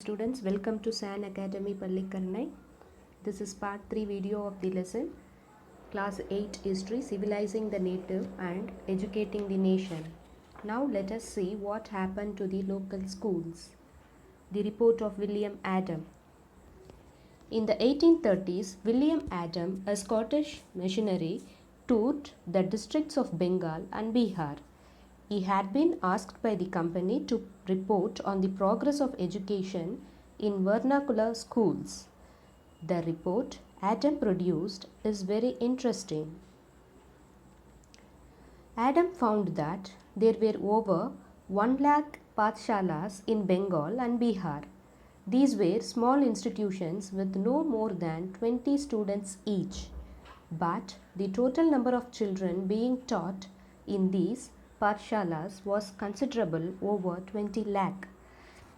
Students, welcome to SAN Academy Pallikkarnai. This is part 3 video of the lesson. Class 8 History, Civilizing the Native and Educating the Nation. Now let us see what happened to the local schools. The report of William Adam. In the 1830s, William Adam, a Scottish missionary, toured the districts of Bengal and Bihar. He had been asked by the company to report on the progress of education in vernacular schools. The report Adam produced is very interesting. Adam found that there were over 1 lakh pathshalas in Bengal and Bihar. These were small institutions with no more than 20 students each. But the total number of children being taught in these pathshalas was considerable, over 20 lakh.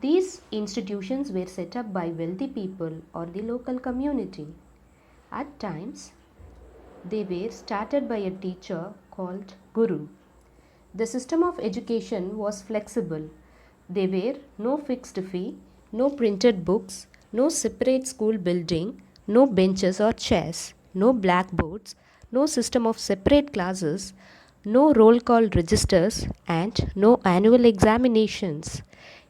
These institutions were set up by wealthy people or the local community. At times, they were started by a teacher called Guru. The system of education was flexible. There were no fixed fee, no printed books, no separate school building, no benches or chairs, no blackboards, no system of separate classes, no roll call registers, and no annual examinations.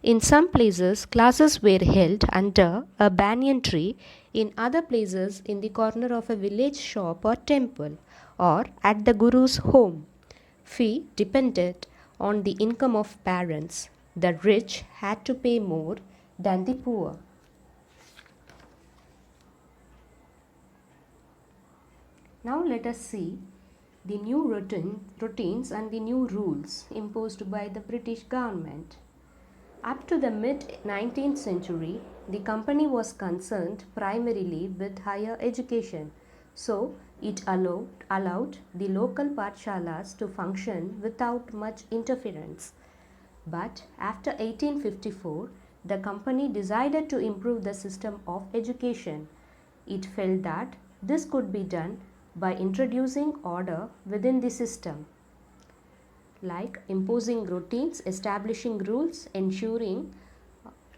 In some places, classes were held under a banyan tree, in other places, in the corner of a village shop or temple, or at the Guru's home. Fee depended on the income of parents. The rich had to pay more than the poor. Now let us see the new routines and the new rules imposed by the British government. Up to the mid-19th century, the company was concerned primarily with higher education, so it allowed the local pathshalas to function without much interference. But after 1854, the company decided to improve the system of education. It felt that this could be done by introducing order within the system, like imposing routines, establishing rules, ensuring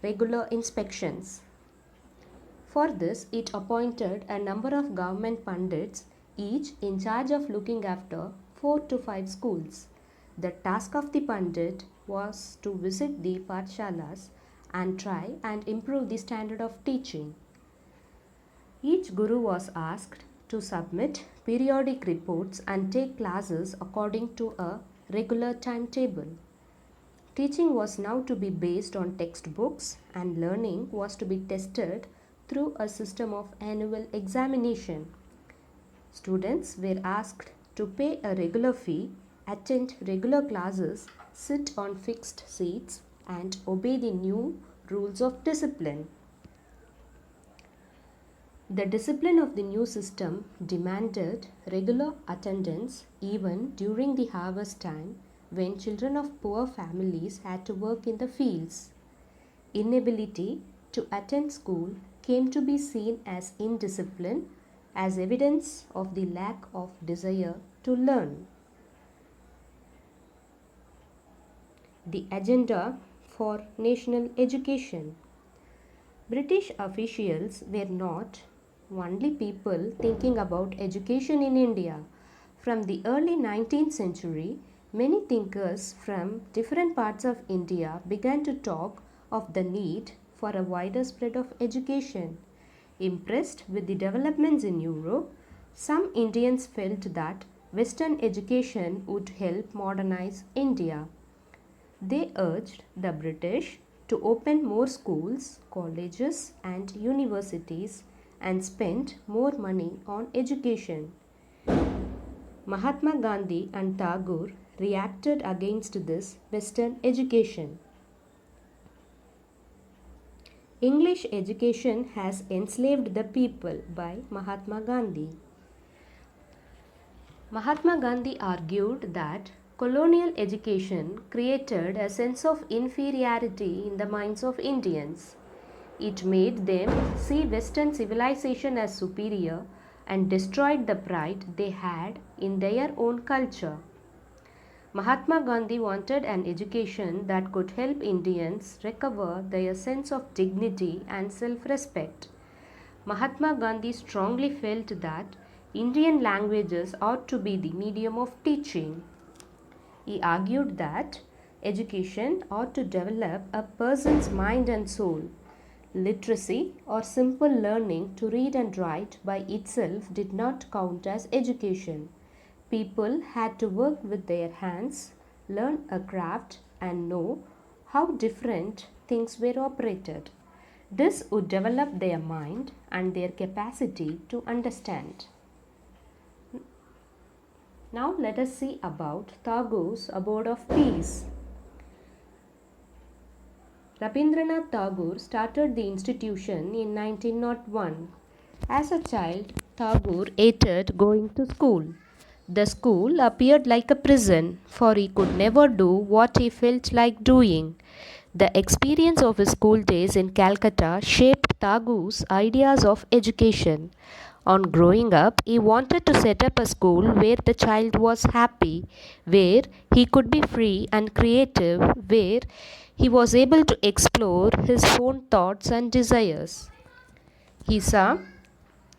regular inspections. For this, it appointed a number of government pundits, each in charge of looking after 4 to 5 schools. The task of the pundit was to visit the pathshalas and try and improve the standard of teaching. Each guru was asked to submit periodic reports and take classes according to a regular timetable. Teaching was now to be based on textbooks, and learning was to be tested through a system of annual examination. Students were asked to pay a regular fee, attend regular classes, sit on fixed seats, and obey the new rules of discipline. The discipline of the new system demanded regular attendance even during the harvest time, when children of poor families had to work in the fields. Inability to attend school came to be seen as indiscipline, as evidence of the lack of desire to learn. The agenda for national education. British officials were not only people thinking about education in India. From the early 19th century, many thinkers from different parts of India began to talk of the need for a wider spread of education. Impressed with the developments in Europe, some Indians felt that Western education would help modernize India. They urged the British to open more schools, colleges, and universities and spend more money on education. Mahatma Gandhi and Tagore reacted against this Western education. English education has enslaved the people, by Mahatma Gandhi. Mahatma Gandhi argued that colonial education created a sense of inferiority in the minds of Indians. It made them see Western civilization as superior and destroyed the pride they had in their own culture. Mahatma Gandhi wanted an education that could help Indians recover their sense of dignity and self-respect. Mahatma Gandhi strongly felt that Indian languages ought to be the medium of teaching. He argued that education ought to develop a person's mind and soul. Literacy or simple learning to read and write by itself did not count as education. People had to work with their hands, learn a craft, and know how different things were operated. This would develop their mind and their capacity to understand. Now let us see about Tagore's Abode of Peace. Rabindranath Tagore started the institution in 1901. As a child, Tagore hated going to school. The school appeared like a prison, for he could never do what he felt like doing. The experience of his school days in Calcutta shaped Tagore's ideas of education. On growing up, he wanted to set up a school where the child was happy, where he could be free and creative, where he was able to explore his own thoughts and desires. He saw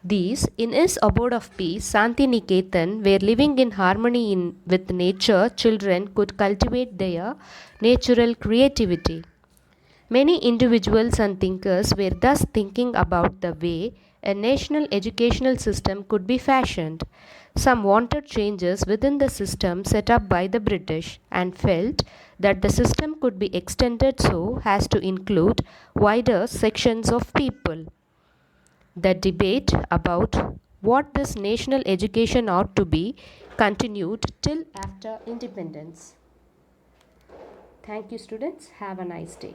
these in his abode of peace, Santiniketan, where living in harmony with nature, children could cultivate their natural creativity. Many individuals and thinkers were thus thinking about the way a national educational system could be fashioned. Some wanted changes within the system set up by the British and felt that the system could be extended so as to include wider sections of people. The debate about what this national education ought to be continued till after independence. Thank you, students. Have a nice day.